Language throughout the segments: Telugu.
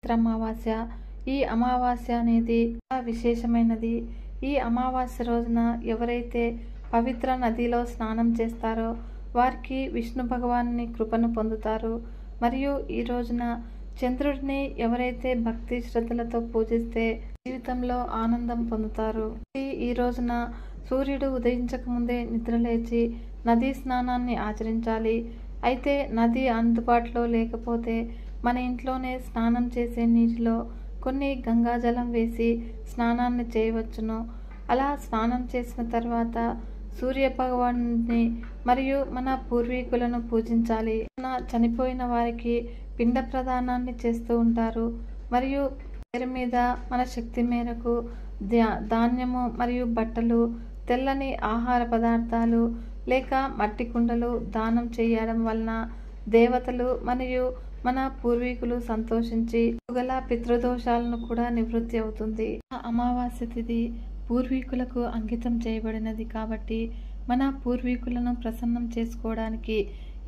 అమావాస్య. ఈ అమావాస్య అనేది చాలా విశేషమైనది. ఈ అమావాస్య రోజున ఎవరైతే పవిత్ర నదిలో స్నానం చేస్తారో వారికి విష్ణు భగవానుని కృపను పొందుతారు. మరియు ఈ రోజున చంద్రుడిని ఎవరైతే భక్తి శ్రద్ధలతో పూజిస్తే జీవితంలో ఆనందం పొందుతారు. ఈ రోజున సూర్యుడు ఉదయించక ముందే నిద్రలేచి నదీ స్నానాన్ని ఆచరించాలి. అయితే నది అందుబాటులో లేకపోతే మన ఇంట్లోనే స్నానం చేసే నీటిలో కొన్ని గంగాజలం వేసి స్నానాన్ని చేయవచ్చును. అలా స్నానం చేసిన తర్వాత సూర్య భగవానుని మరియు మన పూర్వీకులను పూజించాలి. చనిపోయిన వారికి పిండ ప్రదానాన్ని చేస్తూ ఉంటారు. మరియు పేరు మీద మన శక్తి మేరకు ధాన్యము మరియు బట్టలు, తెల్లని ఆహార పదార్థాలు లేక మట్టి కుండలు దానం చేయడం వలన దేవతలు మరియు మన పూర్వీకులు సంతోషించి గల పితృదోషాలను కూడా నివృత్తి అవుతుంది. అమావాస్య తిథి పూర్వీకులకు అంకితం చేయబడినది కాబట్టి మన పూర్వీకులను ప్రసన్నం చేసుకోవడానికి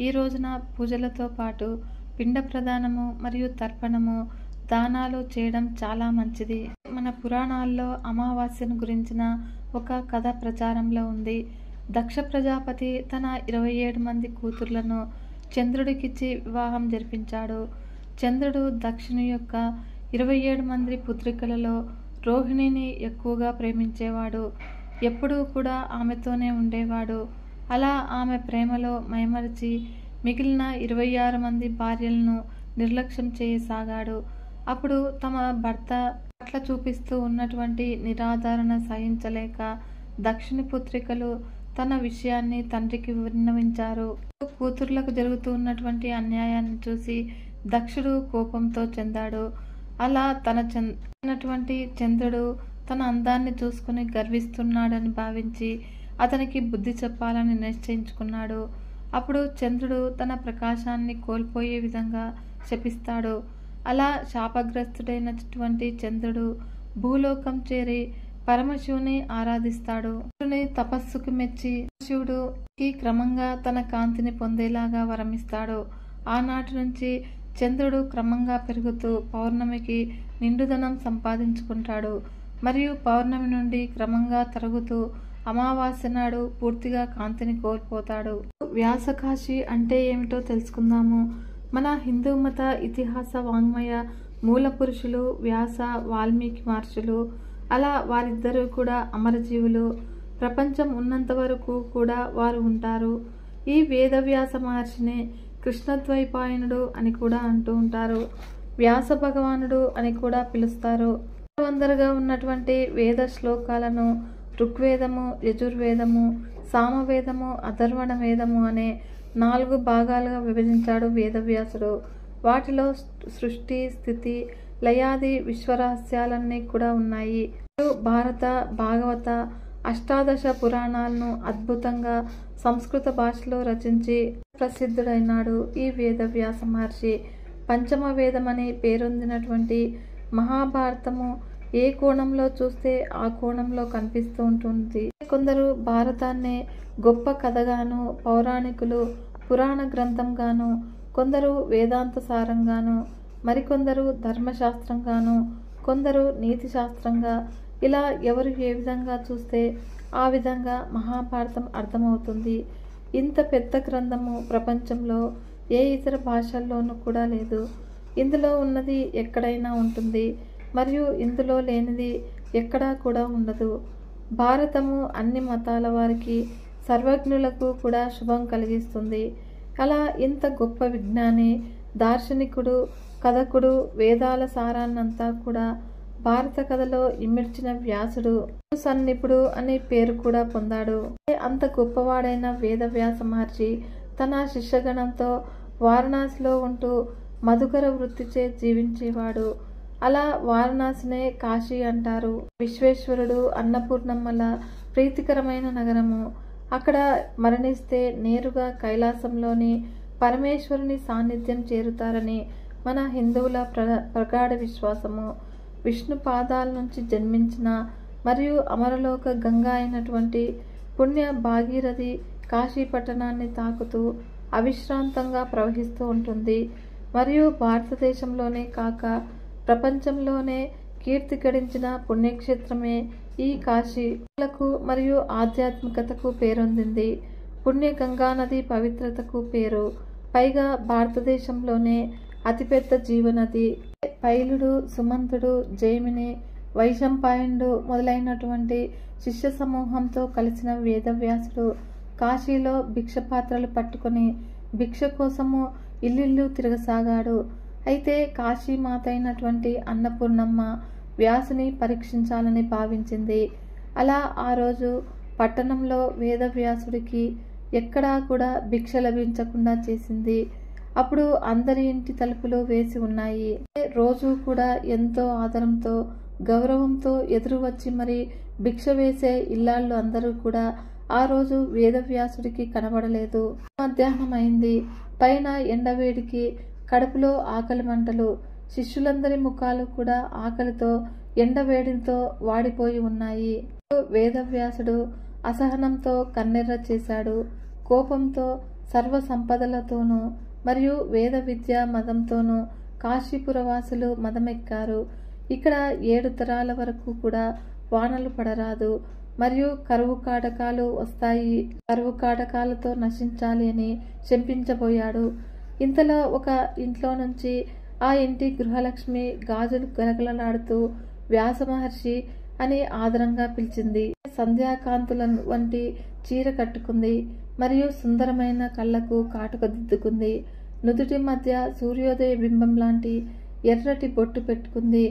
ఈ రోజున పూజలతో పాటు పిండ ప్రదానము మరియు తర్పణము దానాలు చేయడం చాలా మంచిది. మన పురాణాల్లో అమావాస్యను గురించిన ఒక కథ ప్రచారంలో ఉంది. దక్ష ప్రజాపతి తన 27 మంది కూతుర్లను చంద్రుడికిచ్చి వివాహం జరిపించాడు. చంద్రుడు దక్షుని యొక్క 27 మంది పుత్రికలలో రోహిణిని ఎక్కువగా ప్రేమించేవాడు. ఎప్పుడూ కూడా ఆమెతోనే ఉండేవాడు. అలా ఆమె ప్రేమలో మైమరిచి మిగిలిన 26 మంది భార్యలను నిర్లక్ష్యం చేయసాగాడు. అప్పుడు తమ భర్త పట్ల చూపిస్తూ ఉన్నటువంటి నిరాదరణ సహించలేక దక్షిణి పుత్రికలు తన విషయాన్ని తండ్రికి విన్నవించారు. కూతుర్లకు జరుగుతూ ఉన్నటువంటి అన్యాయాన్ని చూసి దక్షుడు కోపంతో చెందాడు. అలా తనటువంటి చంద్రుడు తన అందాన్ని చూసుకుని గర్విస్తున్నాడని భావించి అతనికి బుద్ధి చెప్పాలని నిశ్చయించుకున్నాడు. అప్పుడు చంద్రుడు తన ప్రకాశాన్ని కోల్పోయే విధంగా శపిస్తాడు. అలా శాపగ్రస్తుడైనటువంటి చంద్రుడు భూలోకం చేరి పరమశివుని ఆరాధిస్తాడు. శివుని తపస్సుకు మెచ్చి శివుడుకి క్రమంగా తన కాంతిని పొందేలాగా వరమిస్తాడు. ఆనాటి నుంచి చంద్రుడు క్రమంగా పెరుగుతూ పౌర్ణమికి నిండుదనం సంపాదించుకుంటాడు. మరియు పౌర్ణమి నుండి క్రమంగా తరుగుతూ అమావాస్య నాడు పూర్తిగా కాంతిని కోల్పోతాడు. వ్యాసకాశి అంటే ఏమిటో తెలుసుకుందాము. మన హిందూ మత ఇతిహాస వాంగ్మయ మూల పురుషులు వ్యాస, వాల్మీకి మహర్షులు. అలా వారిద్దరూ కూడా అమరజీవులు. ప్రపంచం ఉన్నంత వరకు కూడా వారు ఉంటారు. ఈ వేదవ్యాస మహర్షిని కృష్ణద్వైపాయనుడు అని కూడా అంటూ ఉంటారు. వ్యాస భగవానుడు అని కూడా పిలుస్తారు. వందరగా ఉన్నటువంటి వేద శ్లోకాలను ఋగ్వేదము, యజుర్వేదము, సామవేదము, అథర్వణ వేదము అనే 4 భాగాలుగా విభజించాడు వేదవ్యాసుడు. వాటిలో సృష్టి, స్థితి, లయాది విశ్వరహస్యాలన్నీ కూడా ఉన్నాయి. భారత, భాగవత, అష్టాదశ పురాణాలను అద్భుతంగా సంస్కృత భాషలో రచించి ప్రసిద్ధుడైనాడు ఈ వేదవ్యాస మహర్షి. పంచమ వేదమని పేరొందినటువంటి మహాభారతము ఏ కోణంలో చూస్తే ఆ కోణంలో కనిపిస్తూ ఉంటుంది. కొందరు భారతాన్నే గొప్ప కథగాను, పౌరాణికులు పురాణ గ్రంథంగాను, కొందరు వేదాంత సారంగాను, మరికొందరు ధర్మశాస్త్రంగాను, కొందరు నీతి శాస్త్రంగా, ఇలా ఎవరు ఏ విధంగా చూస్తే ఆ విధంగా మహాభారతం అర్థమవుతుంది. ఇంత పెద్ద గ్రంథము ప్రపంచంలో ఏ ఇతర భాషల్లోనూ కూడా లేదు. ఇందులో ఉన్నది ఎక్కడైనా ఉంటుంది మరియు ఇందులో లేనిది ఎక్కడా కూడా ఉండదు. భారతము అన్ని మతాల వారికి, సర్వజ్ఞులకు కూడా శుభం కలిగిస్తుంది. అలా ఇంత గొప్ప విజ్ఞాని, దార్శనికుడు, కథకుడు వేదాల సారాన్నంతా కూడా భారత కథలో ఇమిడ్చిన వ్యాసుడు సన్నిపుడు అనే పేరు కూడా పొందాడు. అంత గొప్పవాడైన వేదవ్యాస మహర్షి తన శిష్యగణంతో వారణాసిలో ఉంటూ మధుకర వృత్తిచే జీవించేవాడు. అలా వారణాసినే కాశీ అంటారు. విశ్వేశ్వరుడు, అన్నపూర్ణమ్మల ప్రీతికరమైన నగరము. అక్కడ మరణిస్తే నేరుగా కైలాసంలోని పరమేశ్వరుని సాన్నిధ్యం చేరుతారని మన హిందువుల ప్రగాఢ విశ్వాసము. విష్ణు పాదాల నుంచి జన్మించిన మరియు అమరలోక గంగా అయినటువంటి పుణ్య భాగీరథి కాశీ పట్టణాన్ని తాకుతూ అవిశ్రాంతంగా ప్రవహిస్తూ ఉంటుంది. మరియు భారతదేశంలోనే కాక ప్రపంచంలోనే కీర్తి గడించిన పుణ్యక్షేత్రమే ఈ కాశీ. కళలకు మరియు ఆధ్యాత్మికతకు పేరొందింది. పుణ్య గంగానది పవిత్రతకు పేరు. పైగా భారతదేశంలోనే అతిపెద్ద జీవనది. పైలుడు, సుమంతుడు, జైమిని, వైశంపాయనుడు మొదలైనటువంటి శిష్య సమూహంతో కలిసిన వేదవ్యాసుడు కాశీలో భిక్ష పాత్రలు పట్టుకొని భిక్ష కోసము ఇల్లిల్లు తిరగసాగాడు. అయితే కాశీమాత అయినటువంటి అన్నపూర్ణమ్మ వ్యాసుని పరీక్షించాలని భావించింది. అలా ఆ రోజు పట్టణంలో వేదవ్యాసుడికి ఎక్కడా కూడా భిక్ష లభించకుండా చేసింది. అప్పుడు అందరి ఇంటి తలుపులు వేసి ఉన్నాయి. రోజు కూడా ఎంతో ఆదరంతో గౌరవంతో ఎదురు వచ్చి మరి భిక్ష వేసే ఇల్లాళ్ళు అందరూ కూడా ఆ రోజు వేదవ్యాసుడికి కనబడలేదు. మధ్యాహ్నం అయింది. పైన ఎండవేడికి కడుపులో ఆకలి మంటలు. శిష్యులందరి ముఖాలు కూడా ఆకలితో ఎండవేడితో వాడిపోయి ఉన్నాయి. వేదవ్యాసుడు అసహనంతో కన్నెర్ర చేశాడు. కోపంతో సర్వ సంపదలతోనూ మరియు వేద విద్యా మదంతోనూ కాశీపురవాసులు మదమెక్కారు. ఇక్కడ 7 తరాల వరకు కూడా వానలు పడరాదు మరియు కరువు కాటకాలు వస్తాయి. కరువు కాటకాలతో నశించాలి అని శంపించబోయాడు. ఇంతలో ఒక ఇంట్లో నుంచి ఆ ఇంటి గృహలక్ష్మి గాజులు గలగలలాడుతూ వ్యాస మహర్షి అని ఆదరంగా పిలిచింది. సంధ్యాకాంతుల వంటి చీర కట్టుకుంది మరియు సుందరమైన కళ్ళకు కాటుక దిద్దుకుంది. నుదుటి మధ్య సూర్యోదయ బింబం లాంటి ఎర్రటి బొట్టు పెట్టుకుంది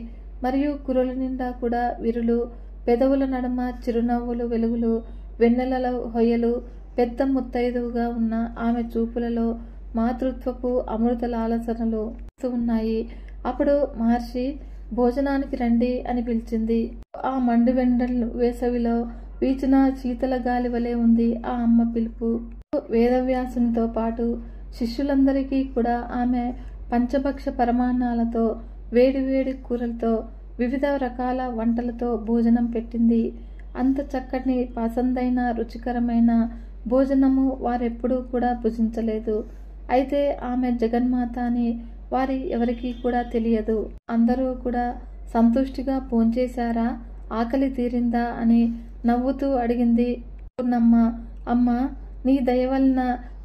మరియు కురుల నిండా కూడా విరులు, పెదవుల నడుమ చిరునవ్వులు వెలుగులు, వెన్నెలలో హొయలు. పెద్ద ముత్తైదువుగా ఉన్న ఆమె చూపులలో మాతృత్వపు అమృత లాలసనలు ఉన్నాయి. అప్పుడు మహర్షి భోజనానికి రండి అని పిలిచింది. ఆ మండువెండలు వేసవిలో వీచిన శీతల గాలి వలె ఉంది ఆ అమ్మ పిలుపు. వేదవ్యాసునితో పాటు శిష్యులందరికీ కూడా ఆమె పంచభక్ష పరమాన్నాలతో, వేడివేడి కూరలతో, వివిధ రకాల వంటలతో భోజనం పెట్టింది. అంత చక్కని పసందైన రుచికరమైన భోజనము వారెప్పుడూ కూడా భుజించలేదు. అయితే ఆమె జగన్మాత అని వారి ఎవరికీ కూడా తెలియదు. అందరూ కూడా సంతుష్టిగా భోంచేశారా, ఆకలి తీరిందా అని నవ్వుతూ అడిగింది పూర్ణమ్మ. అమ్మ, నీ దయ వలన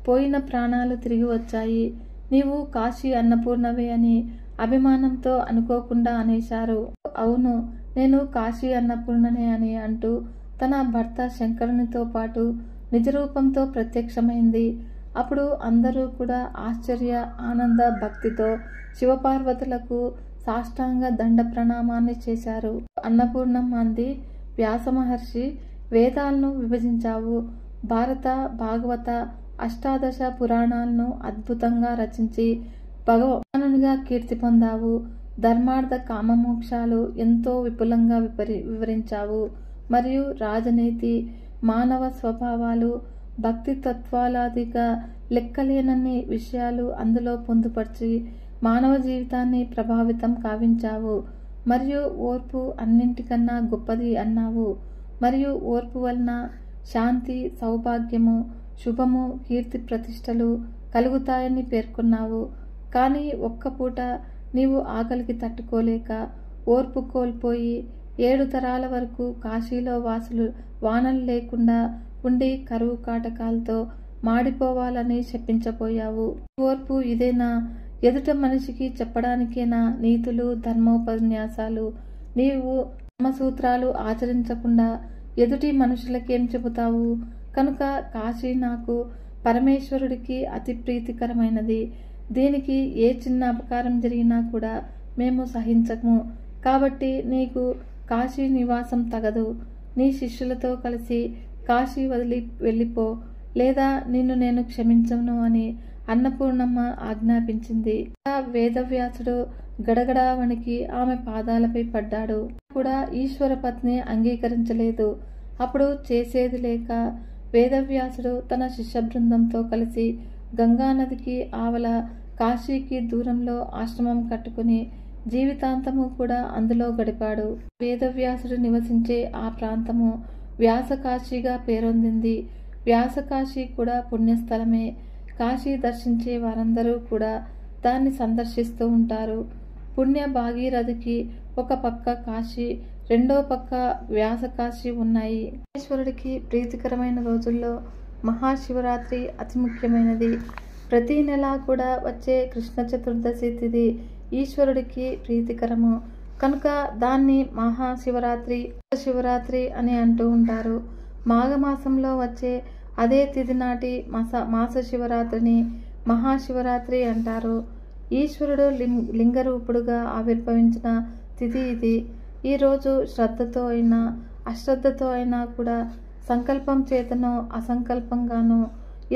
పోయిన ప్రాణాలు తిరిగి వచ్చాయి. నీవు కాశీ అన్నపూర్ణవే అని అభిమానంతో అనుకోకుండా అనేశారు. అవును, నేను కాశీ అన్నపూర్ణనే అని అంటూ తన భర్త శంకరునితో పాటు నిజరూపంతో ప్రత్యక్షమైంది. అప్పుడు అందరూ కూడా ఆశ్చర్య ఆనంద భక్తితో శివపార్వతులకు సాష్టాంగ దండ ప్రణామాన్ని చేశారు. అన్నపూర్ణమ్మ అంది, వ్యాస మహర్షి, వేదాలను విభజించావు. భారత, భాగవత, అష్టాదశ పురాణాలను అద్భుతంగా రచించి భగవానునిగా కీర్తి పొందావు. ధర్మార్థ కామమోక్షాలు ఎంతో విపులంగా వివరించావు. మరియు రాజనీతి, మానవ స్వభావాలు, భక్తి తత్వాలాదిగా లెక్కలేనన్ని విషయాలు అందులో పొందుపరిచి మానవ జీవితాన్ని ప్రభావితం కావించావు. మరియు ఓర్పు అన్నింటికన్నా గొప్పది అన్నావు. మరియు ఓర్పు వలన శాంతి, సౌభాగ్యము, శుభము, కీర్తి ప్రతిష్టలు కలుగుతాయని పేర్కొన్నావు. కానీ ఒక్క పూట నీవు ఆకలికి తట్టుకోలేక ఓర్పు కోల్పోయి 7 తరాల వరకు కాశీలో వాసులు వానలు లేకుండా ఉండి కరువు కాటకాలతో మాడిపోవాలని శపించబోయావు. ఓర్పు ఇదేనా? ఎదుట మనిషికి చెప్పడానికేనా నీతులు, ధర్మోపన్యాసాలు? నీవు ధర్మసూత్రాలు ఆచరించకుండా ఎదుటి మనుషులకేం చెబుతావు? కనుక కాశీ నాకు పరమేశ్వరుడికి అతి ప్రీతికరమైనది. దీనికి ఏ చిన్న అపకారం జరిగినా కూడా మేము సహించము. కాబట్టి నీకు కాశీ నివాసం తగదు. నీ శిష్యులతో కలిసి కాశీ వదిలి వెళ్ళిపో, లేదా నిన్ను నేను క్షమించను అని అన్నపూర్ణమ్మ ఆజ్ఞాపించింది. వేదవ్యాసుడు గడగడా వణికి ఆమె పాదాలపై పడ్డాడు. కూడా ఈశ్వర పత్ని అంగీకరించలేదు. అప్పుడు చేసేది లేక వేదవ్యాసుడు తన శిష్య బృందంతో కలిసి గంగానదికి ఆవల కాశీకి దూరంలో ఆశ్రమం కట్టుకుని జీవితాంతము కూడా అందులో గడిపాడు. వేదవ్యాసుడు నివసించే ఆ ప్రాంతము వ్యాసకాశీగా పేరొందింది. వ్యాసకాశీ కూడా పుణ్యస్థలమే. కాశీ దర్శించే వారందరూ కూడా దాన్ని సందర్శిస్తూ ఉంటారు. పుణ్య భాగీరథికి ఒక పక్క కాశీ, రెండో పక్క వ్యాసకాశి ఉన్నాయి. ఈశ్వరుడికి ప్రీతికరమైన రోజుల్లో మహాశివరాత్రి అతి ముఖ్యమైనది. ప్రతి నెల కూడా వచ్చే కృష్ణ చతుర్దశి తిథి ఈశ్వరుడికి ప్రీతికరము కనుక దాన్ని మహాశివరాత్రి, శివరాత్రి అని అంటూ ఉంటారు. మాఘమాసంలో వచ్చే అదే తిథి నాటి మాస శివరాత్రిని మహాశివరాత్రి అంటారు. ఈశ్వరుడు లింగరూపుడుగా ఆవిర్భవించిన తిథి ఇది. ఈరోజు శ్రద్ధతో అయినా అశ్రద్ధతో అయినా కూడా సంకల్పం చేతనో అసంకల్పంగానో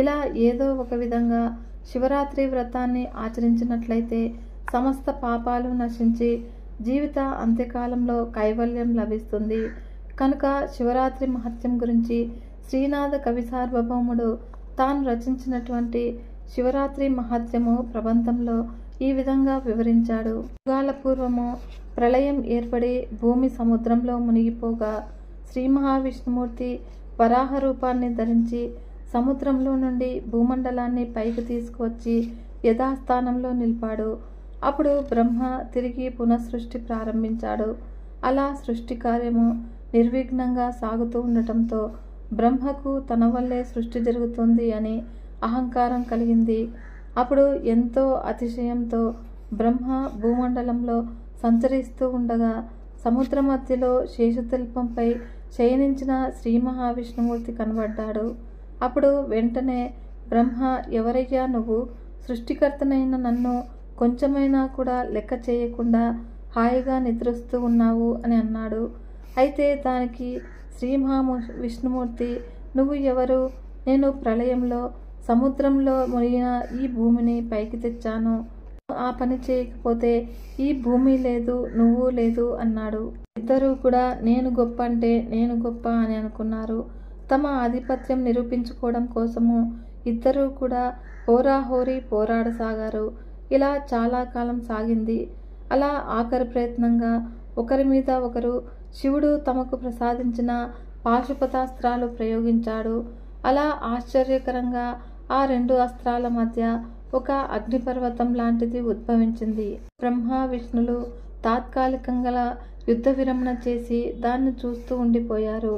ఇలా ఏదో ఒక విధంగా శివరాత్రి వ్రతాన్ని ఆచరించినట్లయితే సమస్త పాపాలు నశించి జీవిత అంత్యకాలంలో కైవల్యం లభిస్తుంది. కనుక శివరాత్రి మహత్యం గురించి శ్రీనాథ కవి సార్వభౌముడు తాను రచించినటువంటి శివరాత్రి మహత్యము ప్రబంధంలో ఈ విధంగా వివరించాడు. యుగాల పూర్వము ప్రళయం ఏర్పడి భూమి సముద్రంలో మునిగిపోగా శ్రీ మహావిష్ణుమూర్తి వరాహ రూపాన్ని ధరించి సముద్రంలో నుండి భూమండలాన్ని పైకి తీసుకువచ్చి యథాస్థానంలో నిలిపాడు. అప్పుడు బ్రహ్మ తిరిగి పునఃసృష్టి ప్రారంభించాడు. అలా సృష్టి కార్యము నిర్విఘ్నంగా సాగుతూ ఉండటంతో బ్రహ్మకు తన వల్లే సృష్టి జరుగుతుంది అని అహంకారం కలిగింది. అప్పుడు ఎంతో అతిశయంతో బ్రహ్మ భూమండలంలో సంచరిస్తూ ఉండగా సముద్ర మధ్యలో శేషతల్పంపై శయనించిన శ్రీ మహావిష్ణుమూర్తి కనబడ్డాడు. అప్పుడు వెంటనే బ్రహ్మ, ఎవరయ్యా నువ్వు? సృష్టికర్తనైన నన్ను కొంచెమైనా కూడా లెక్క చేయకుండా హాయిగా నిద్రిస్తూ ఉన్నావు అని అన్నాడు. అయితే దానికి శ్రీ మహావిష్ణుమూర్తి, నువ్వు ఎవరు? నేను ప్రళయంలో సముద్రంలో మునిగిన ఈ భూమిని పైకి తెచ్చాను. ఆ పని చేయకపోతే ఈ భూమి లేదు, నువ్వు లేదు అన్నాడు. ఇద్దరూ కూడా నేను గొప్ప అంటే నేను గొప్ప అని అనుకున్నారు. తమ ఆధిపత్యం నిరూపించుకోవడం కోసము ఇద్దరూ కూడా హోరాహోరీ పోరాడసాగారు. ఇలా చాలా కాలం సాగింది. అలా ఆఖరి ప్రయత్నంగా ఒకరి మీద ఒకరు శివుడు తమకు ప్రసాదించిన పాశుపతాస్త్రాలు ప్రయోగించాడు. అలా ఆశ్చర్యకరంగా ఆ రెండు అస్త్రాల మధ్య ఒక అగ్నిపర్వతం లాంటిది ఉద్భవించింది. బ్రహ్మ విష్ణులు తాత్కాలికంగా యుద్ధ విరమణ చేసి దాన్ని చూస్తూ ఉండిపోయారు.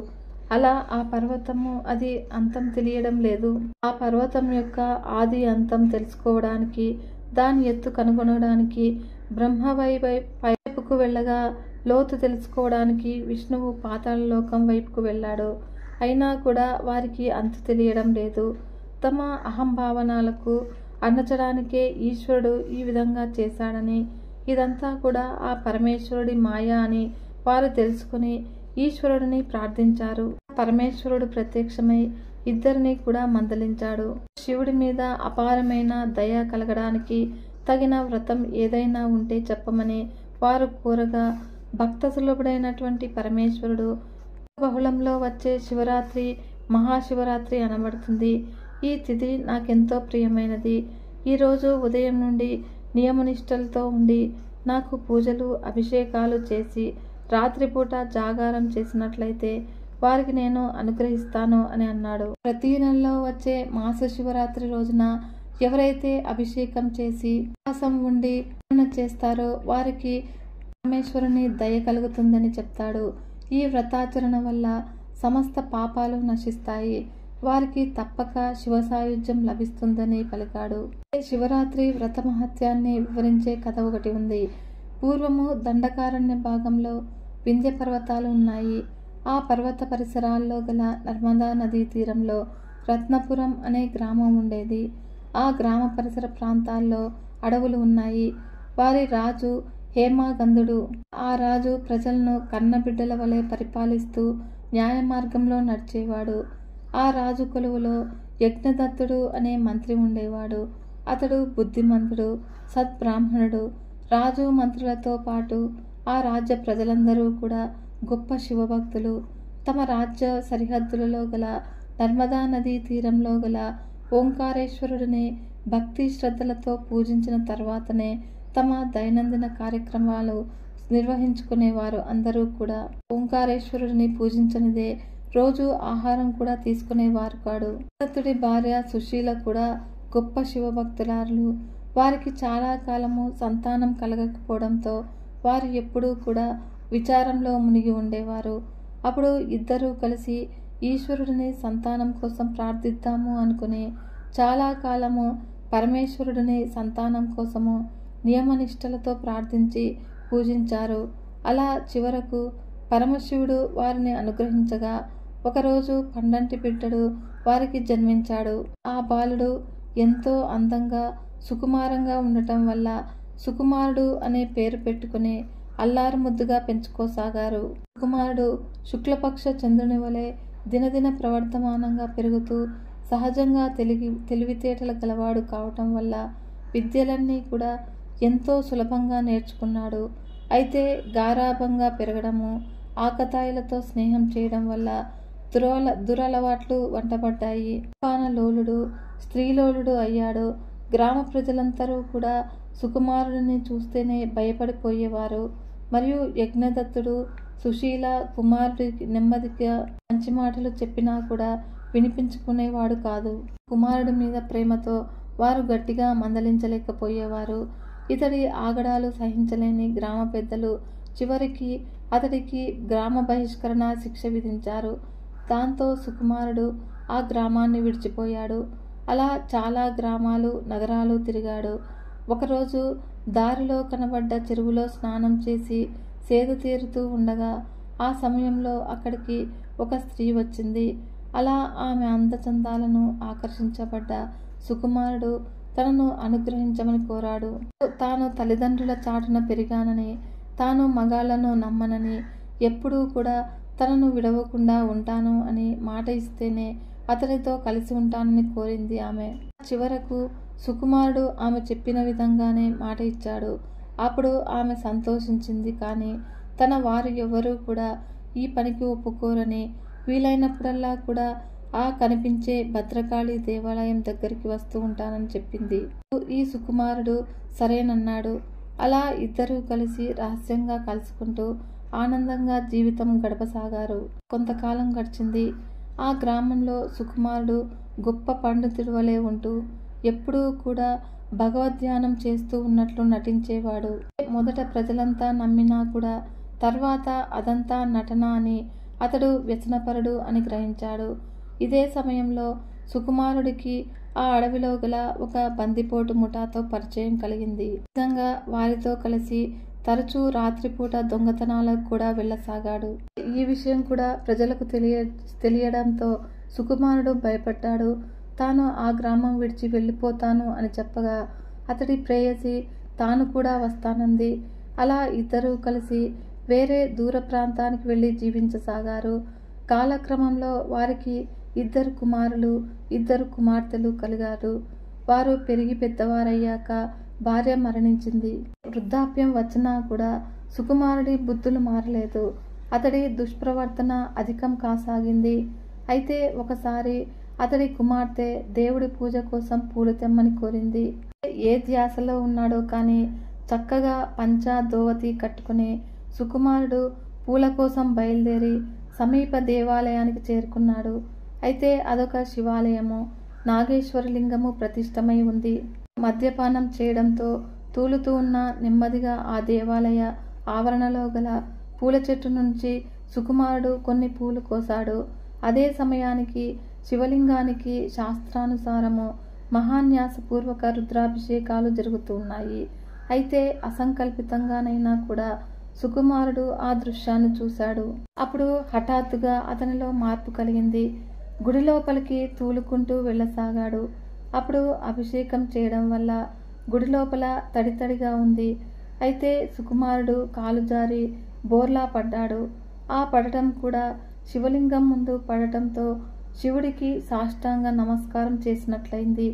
అలా ఆ పర్వతము అది అంతం తెలియడం లేదు. ఆ పర్వతం యొక్క ఆది అంతం తెలుసుకోవడానికి, దాని ఎత్తు కనుగొనడానికి బ్రహ్మ వైపుకు వెళ్ళగా లోతు తెలుసుకోవడానికి విష్ణువు పాతాళ లోకం వైపుకు వెళ్ళాడు. అయినా కూడా వారికి అంతు తెలియడం లేదు. తమ అహంభావనాలకు అణచడానికే ఈశ్వరుడు ఈ విధంగా చేశాడని, ఇదంతా కూడా ఆ పరమేశ్వరుడి మాయ అని వారు తెలుసుకుని ఈశ్వరుడిని ప్రార్థించారు. పరమేశ్వరుడు ప్రత్యక్షమై ఇద్దరిని కూడా మందలించాడు. శివుడి మీద అపారమైన దయ కలగడానికి తగిన వ్రతం ఏదైనా ఉంటే చెప్పమని వారు కోరగా, భక్త సులభుడైనటువంటి పరమేశ్వరుడు బహుళంలో వచ్చే శివరాత్రి మహాశివరాత్రి అనబడుతుంది. ఈ తిథి నాకెంతో ప్రియమైనది. ఈరోజు ఉదయం నుండి నియమనిష్టలతో ఉండి నాకు పూజలు అభిషేకాలు చేసి రాత్రిపూట జాగారం చేసినట్లయితే వారికి నేను అనుగ్రహిస్తాను అని అన్నాడు. ప్రతి నెలలో వచ్చే మాస శివరాత్రి రోజున ఎవరైతే అభిషేకం చేసి ఉపవాసం ఉండి చేస్తారో వారికి పరమేశ్వరుని దయ కలుగుతుందని చెప్తాడు. ఈ వ్రతాచరణ వల్ల సమస్త పాపాలు నశిస్తాయి. వారికి తప్పక శివ సాయుధ్యం లభిస్తుందని పలికాడు. శివరాత్రి వ్రత మహత్యాన్ని వివరించే కథ ఒకటి ఉంది. పూర్వము దండకారణ్య భాగంలో వింధ్య పర్వతాలు ఉన్నాయి. ఆ పర్వత పరిసరాల్లో గల నర్మదా నదీ తీరంలో రత్నపురం అనే గ్రామం ఉండేది. ఆ గ్రామ పరిసర ప్రాంతాల్లో అడవులు ఉన్నాయి. వారి రాజు హేమగంధుడు. ఆ రాజు ప్రజలను కన్నబిడ్డల వలె పరిపాలిస్తూ న్యాయ మార్గంలో నడిచేవాడు. ఆ రాజు కొలువులో యజ్ఞదత్తుడు అనే మంత్రి ఉండేవాడు. అతడు బుద్ధిమంతుడు, సద్బ్రాహ్మణుడు. రాజు మంత్రులతో పాటు ఆ రాజ్య ప్రజలందరూ కూడా గొప్ప శివభక్తులు. తమ రాజ్య సరిహద్దులలో గల నర్మదా నదీ తీరంలో గల ఓంకారేశ్వరుడిని భక్తి శ్రద్ధలతో పూజించిన తర్వాతనే తమ దైనందిన కార్యక్రమాలు నిర్వహించుకునేవారు. అందరూ కూడా ఓంకారేశ్వరుడిని పూజించనిదే రోజు ఆహారం కూడా తీసుకునేవారు కాడు. దత్తుడి భార్య సుశీల కూడా గొప్ప శివభక్తురాలు. వారికి చాలా కాలము సంతానం కలగకపోవడంతో వారు ఎప్పుడూ కూడా విచారంలో మునిగి ఉండేవారు. అప్పుడు ఇద్దరూ కలిసి ఈశ్వరుడిని సంతానం కోసం ప్రార్థిద్దాము అనుకుని చాలా కాలము పరమేశ్వరుడిని సంతానం కోసము నియమనిష్టలతో ప్రార్థించి పూజించారు. అలా చివరకు పరమశివుడు వారిని అనుగ్రహించగా ఒకరోజు పండంటి బిడ్డడు వారికి జన్మించాడు. ఆ బాలుడు ఎంతో అందంగా సుకుమారంగా ఉండటం వల్ల సుకుమారుడు అనే పేరు పెట్టుకుని అల్లారు ముద్దుగా పెంచుకోసాగారు. సుకుమారుడు శుక్లపక్ష చంద్రుని వలె దినదిన ప్రవర్తమానంగా పెరుగుతూ సహజంగా తెలివితేటల గలవాడు కావటం వల్ల విద్యలన్నీ కూడా ఎంతో సులభంగా నేర్చుకున్నాడు. అయితే గారాభంగా పెరగడము, ఆకతాయిలతో స్నేహం చేయడం వల్ల దురలవాట్లు వంటపడ్డాయి. పానలోలుడు స్త్రీలోలుడు అయ్యాడు. గ్రామ ప్రజలందరూ కూడా సుకుమారుడిని చూస్తేనే భయపడిపోయేవారు. మరియు యజ్ఞదత్తుడు సుశీల కుమారుడికి నెమ్మదిగా మంచి మాటలు చెప్పినా కూడా వినిపించుకునేవాడు కాదు. కుమారుడి మీద ప్రేమతో వారు గట్టిగా మందలించలేకపోయేవారు. ఇతడి ఆగడాలు సహించలేని గ్రామ పెద్దలు చివరికి అతడికి గ్రామ బహిష్కరణ శిక్ష విధించారు. దాంతో సుకుమారుడు ఆ గ్రామాన్ని విడిచిపోయాడు. అలా చాలా గ్రామాలు నగరాలు తిరిగాడు. ఒకరోజు దారిలో కనబడ్డ చెరువులో స్నానం చేసి సేద తీరుతూ ఉండగా ఆ సమయంలో అక్కడికి ఒక స్త్రీ వచ్చింది. అలా ఆమె అందచందాలను ఆకర్షించబడ్డ సుకుమారుడు తనను అనుగ్రహించమని కోరాడు. తాను తల్లిదండ్రుల చాటున పెరిగానని, తాను మగాళ్లను నమ్మనని, ఎప్పుడూ కూడా తనను విడవకుండా ఉంటాను అని మాట ఇస్తేనే అతనితో కలిసి ఉంటానని కోరింది ఆమె. చివరకు సుకుమారుడు ఆమె చెప్పిన విధంగానే మాట ఇచ్చాడు. అప్పుడు ఆమె సంతోషించింది. కానీ తన వారు ఎవరూ కూడా ఈ పనికి ఒప్పుకోరని, వీలైనప్పుడల్లా కూడా ఆ కనిపించే భద్రకాళి దేవాలయం దగ్గరికి వస్తూ ఉంటానని చెప్పింది. ఈ సుకుమారుడు సరేనన్నాడు. అలా ఇద్దరూ కలిసి రహస్యంగా కలుసుకుంటూ ఆనందంగా జీవితం గడపసాగారు. కొంతకాలం గడిచింది. ఆ గ్రామంలో సుకుమారుడు గొప్ప పండితుడి వలె ఉంటూ ఎప్పుడూ కూడా భగవద్ధ్యానం చేస్తూ ఉన్నట్లు నటించేవాడు. మొదట ప్రజలంతా నమ్మినా కూడా తర్వాత అదంతా నటన అని, అతడు వ్యసనపరుడు అని గ్రహించాడు. ఇదే సమయంలో సుకుమారుడికి ఆ అడవిలో గల ఒక బందిపోటు ముఠాతో పరిచయం కలిగింది. నిజంగా వారితో కలిసి తరచూ రాత్రిపూట దొంగతనాలకు కూడా వెళ్ళసాగాడు. ఈ విషయం కూడా ప్రజలకు తెలియడంతో సుకుమారుడు భయపడ్డాడు. తాను ఆ గ్రామం విడిచి వెళ్ళిపోతాను అని చెప్పగా అతడి ప్రేయసి తాను కూడా వస్తానంది. అలా ఇద్దరూ కలిసి వేరే దూర ప్రాంతానికి వెళ్ళి జీవించసాగారు. కాలక్రమంలో వారికి 2 కుమారులు 2 కుమార్తెలు కలిగారు. వారు పెరిగి పెద్దవారయ్యాక భార్య మరణించింది. వృద్ధాప్యం వచ్చినా కూడా సుకుమారుడి బుద్ధులు మారలేదు. అతడి దుష్ప్రవర్తన అధికం కాసాగింది. అయితే ఒకసారి అతడి కుమార్తె దేవుడి పూజ కోసం పూలు తెమ్మని కోరింది. ఏ ధ్యాసలో ఉన్నాడో కానీ చక్కగా పంచా దోవతి కట్టుకుని సుకుమారుడు పూల కోసం బయలుదేరి సమీప దేవాలయానికి చేరుకున్నాడు. అయితే అదొక శివాలయము. నాగేశ్వరలింగము ప్రతిష్టమై ఉంది. మద్యపానం చేయడంతో తూలుతూ ఉన్న నెమ్మదిగా ఆ దేవాలయ ఆవరణలో గల పూల చెట్టు నుంచి సుకుమారుడు కొన్ని పూలు కోసాడు. అదే సమయానికి శివలింగానికి శాస్త్రానుసారము మహాన్యాసపూర్వక రుద్రాభిషేకాలు జరుగుతున్నాయి. అయితే అసంకల్పితంగానైనా కూడా సుకుమారుడు ఆ దృశ్యాన్ని చూశాడు. అప్పుడు హఠాత్తుగా అతనిలో మార్పు కలిగింది. గుడి లోపలికి తూలుకుంటూ వెళ్ళసాగాడు. అప్పుడు అభిషేకం చేయడం వల్ల గుడి లోపల తడితడిగా ఉంది. అయితే సుకుమారుడు కాలు జారి బోర్లా పడ్డాడు. ఆ పడటం కూడా శివలింగం ముందు పడటంతో శివుడికి సాష్టాంగ నమస్కారం చేసినట్లయింది.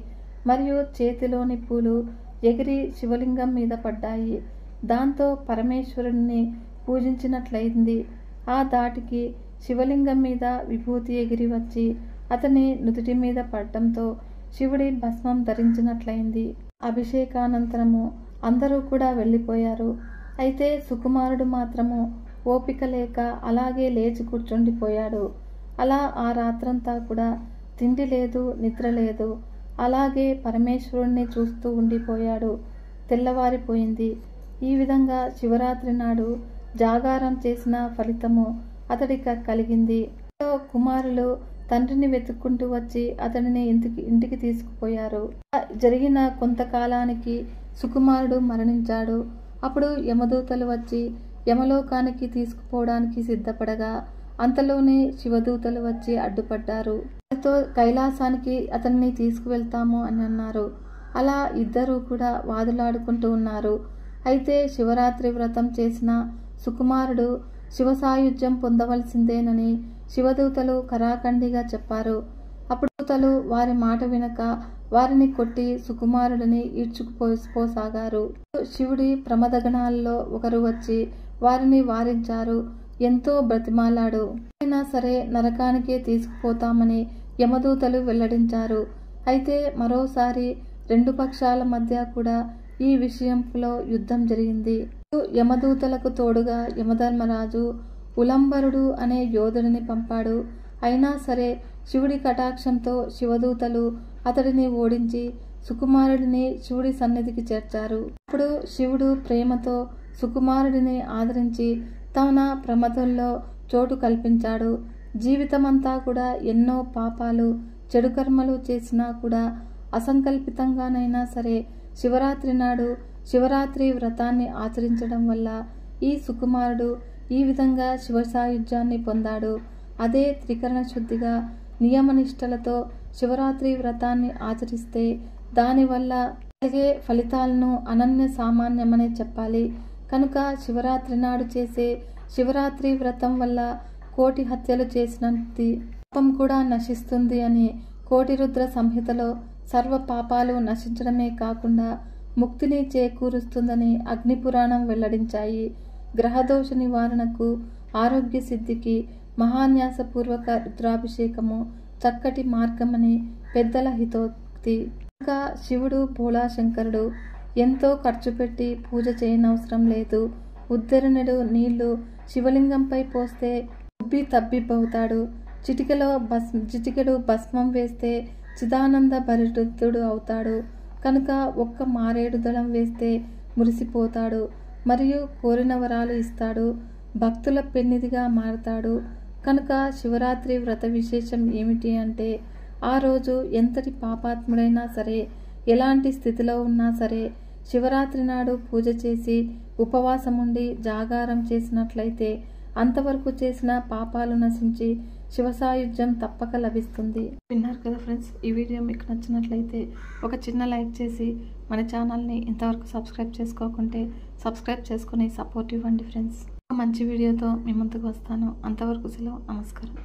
మరియు చేతిలోని పూలు ఎగిరి శివలింగం మీద పడ్డాయి. దాంతో పరమేశ్వరుడిని పూజించినట్లయింది. ఆ ధాటికి శివలింగం మీద విభూతి ఎగిరి వచ్చి అతని నుదుటి మీద పడటంతో శివుడి భస్మం ధరించినట్లయింది. అభిషేకానంతరము అందరూ కూడా వెళ్ళిపోయారు. అయితే సుకుమారుడు మాత్రము ఓపిక లేక అలాగే లేచి కూర్చుండిపోయాడు. అలా ఆ రాత్రంతా కూడా తిండి లేదు, నిద్ర లేదు. అలాగే పరమేశ్వరుణ్ణి చూస్తూ ఉండిపోయాడు. తెల్లవారిపోయింది. ఈ విధంగా శివరాత్రి నాడు జాగారం చేసిన ఫలితము అతడికి కలిగింది. కుమారులు తండ్రిని వెతుక్కుంటూ వచ్చి అతడిని ఇంటికి తీసుకుపోయారు. జరిగిన కొంతకాలానికి సుకుమారుడు మరణించాడు. అప్పుడు యమదూతలు వచ్చి యమలోకానికి తీసుకుపోవడానికి సిద్ధపడగా అంతలోనే శివదూతలు వచ్చి అడ్డుపడ్డారు. వారితో కైలాసానికి అతన్ని తీసుకువెళ్తాము అని అన్నారు. అలా ఇద్దరూ కూడా వాదులాడుకుంటూ ఉన్నారు. అయితే శివరాత్రి వ్రతం చేసిన సుకుమారుడు శివ సాయుధ్యం పొందవలసిందేనని శివదూతలు కరాఖండిగా చెప్పారు. అప్పుడు దూతలు వారి మాట వినక వారిని కొట్టి సుకుమారుడిని ఈడ్చుకుపోసాగారు. శివుడి ప్రమదగణాల్లో ఒకరు వచ్చి వారిని వారించారు. ఎంతో బ్రతిమాలాడు. అయినా సరే నరకానికే తీసుకుపోతామని యమదూతలు వెల్లడించారు. అయితే మరోసారి రెండు పక్షాల మధ్య కూడా ఈ విషయంలో యుద్ధం జరిగింది. యమదూతలకు తోడుగా యమధర్మరాజు ఉలంబరుడు అనే యోధుడిని పంపాడు. అయినా సరే శివుడి కటాక్షంతో శివదూతలు అతడిని ఓడించి సుకుమారుడిని శివుడి సన్నిధికి చేర్చారు. అప్పుడు శివుడు ప్రేమతో సుకుమారుడిని ఆదరించి తన ప్రమదంలో చోటు కల్పించాడు. జీవితమంతా కూడా ఎన్నో పాపాలు చెడు కర్మలు చేసినా కూడా అసంకల్పితంగానైనా సరే శివరాత్రి నాడు శివరాత్రి వ్రతాన్ని ఆచరించడం వల్ల ఈ సుకుమారుడు ఈ విధంగా శివ సాయుధ్యాన్ని పొందాడు. అదే త్రికరణ శుద్ధిగా నియమనిష్టలతో శివరాత్రి వ్రతాన్ని ఆచరిస్తే దానివల్ల కలిగే ఫలితాలను అనన్య సామాన్యమనే చెప్పాలి. కనుక శివరాత్రి నాడు చేసే శివరాత్రి వ్రతం వల్ల కోటి హత్యలు చేసినది పాపం కూడా నశిస్తుంది అని కోటి రుద్ర సంహితలో సర్వ పాపాలు నశించడమే కాకుండా ముక్తిని చేకూరుస్తుందని అగ్నిపురాణం వెల్లడించాయి. గ్రహదోష నివారణకు ఆరోగ్య సిద్ధికి మహాన్యాసపూర్వక రుద్రాభిషేకము చక్కటి మార్గమని పెద్దల హితోక్తి. ఇంకా శివుడు భోళాశంకరుడు ఎంతో ఖర్చు పెట్టి పూజ చేయనవసరం లేదు. ఉద్దరణుడు నీళ్లు శివలింగంపై పోస్తే ఉబ్బి తబ్బిబ్బవుతాడు. చిటికెడు భస్మం వేస్తే చిదానంద భరితుడు అవుతాడు. కనుక ఒక్క మారేడు దళం వేస్తే మురిసిపోతాడు. మరియు కోరిన వరాలు ఇస్తాడు. భక్తుల పెన్నిదిగా మారతాడు. కనుక శివరాత్రి వ్రత విశేషం ఏమిటి అంటే ఆ రోజు ఎంతటి పాపాత్ముడైనా సరే ఎలాంటి స్థితిలో ఉన్నా సరే శివరాత్రి నాడు పూజ చేసి ఉపవాసం ఉండి జాగారం చేసినట్లయితే అంతవరకు చేసిన పాపాలు నశించి శివసాయుధ్యం తప్పక లభిస్తుంది. విన్నారు కదా ఫ్రెండ్స్, ఈ వీడియో మీకు నచ్చినట్లయితే ఒక చిన్న లైక్ చేసి మన ఛానల్ని ఇంతవరకు సబ్స్క్రైబ్ చేసుకోకుంటే సబ్స్క్రైబ్ చేసుకుని సపోర్ట్ ఇవ్వండి ఫ్రెండ్స్. మంచి వీడియోతో మీ ముందుకు వస్తాను. అంతవరకు సెలవు. నమస్కారం.